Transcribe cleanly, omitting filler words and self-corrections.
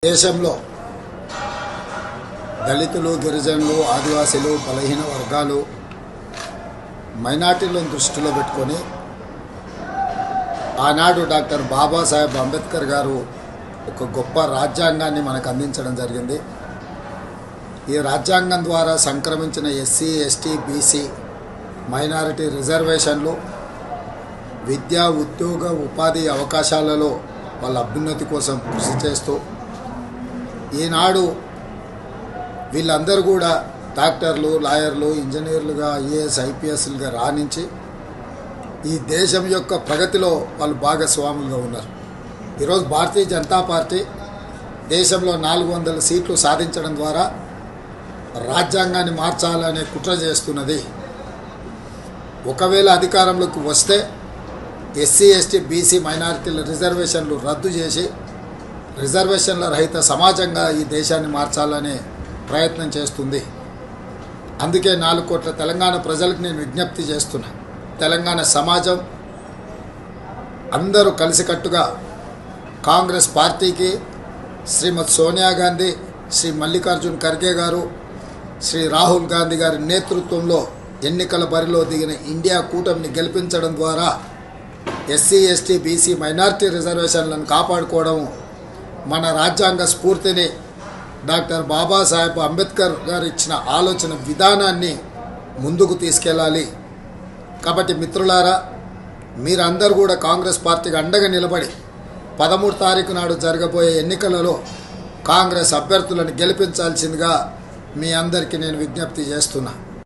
దేశంలో దళితులు, గిరిజనులు, ఆదివాసీలు, బలహీన వర్గాలు, మైనార్టీలను దృష్టిలో పెట్టుకొని ఆనాడు డాక్టర్ బాబాసాహెబ్ అంబేద్కర్ గారు ఒక గొప్ప రాజ్యాంగాన్ని మనకు అందించడం జరిగింది. ఈ రాజ్యాంగం ద్వారా సంక్రమించిన ఎస్సీ, ఎస్టీ, బీసీ, మైనారిటీ రిజర్వేషన్లు విద్యా, ఉద్యోగ, ఉపాధి అవకాశాలలో వాళ్ళ అభ్యున్నతి కోసం కృషి చేస్తూ ఈనాడు వీళ్ళందరూ కూడా డాక్టర్లు, లాయర్లు, ఇంజనీర్లుగా, ఐఏఎస్, ఐపీఎస్లుగా రాణించి ఈ దేశం యొక్క ప్రగతిలో వాళ్ళు భాగస్వాములుగా ఉన్నారు. ఈరోజు భారతీయ జనతా పార్టీ దేశంలో 400 సీట్లు సాధించడం ద్వారా రాజ్యాంగాన్ని మార్చాలనే కుట్ర చేస్తున్నది. ఒకవేళ అధికారంలోకి వస్తే ఎస్సీ, ఎస్టీ, బీసీ, మైనారిటీల రిజర్వేషన్లు రద్దు చేసి రిజర్వేషన్ల రహిత సమాజంగా ఈ దేశాన్ని మార్చాలనే ప్రయత్నం చేస్తుంది. అందుకే 4 కోట్ల తెలంగాణ ప్రజలకు నేను విజ్ఞప్తి చేస్తున్నా. తెలంగాణ సమాజం అందరూ కలిసికట్టుగా కాంగ్రెస్ పార్టీకి, శ్రీమతి సోనియా గాంధీ, శ్రీ మల్లికార్జున్ ఖర్గే గారు, శ్రీ రాహుల్ గాంధీ గారి నేతృత్వంలో ఎన్నికల బరిలో దిగిన ఇండియా కూటమిని గెలిపించడం ద్వారా ఎస్సీ, ఎస్టీ, బీసీ, మైనారిటీ రిజర్వేషన్లను కాపాడుకోవడం, మన రాజ్యాంగ స్ఫూర్తిని, డాక్టర్ బాబాసాహెబ్ అంబేద్కర్ గారు ఇచ్చిన ఆలోచన విధానాన్ని ముందుకు తీసుకెళ్ళాలి. కాబట్టి మిత్రులారా, మీరందరూ కూడా కాంగ్రెస్ పార్టీకి అండగా నిలబడి 13 తారీఖు నాడు జరగబోయే ఎన్నికలలో కాంగ్రెస్ అభ్యర్థులను గెలిపించాల్సిందిగా మీ అందరికీ నేను విజ్ఞప్తి చేస్తున్నా.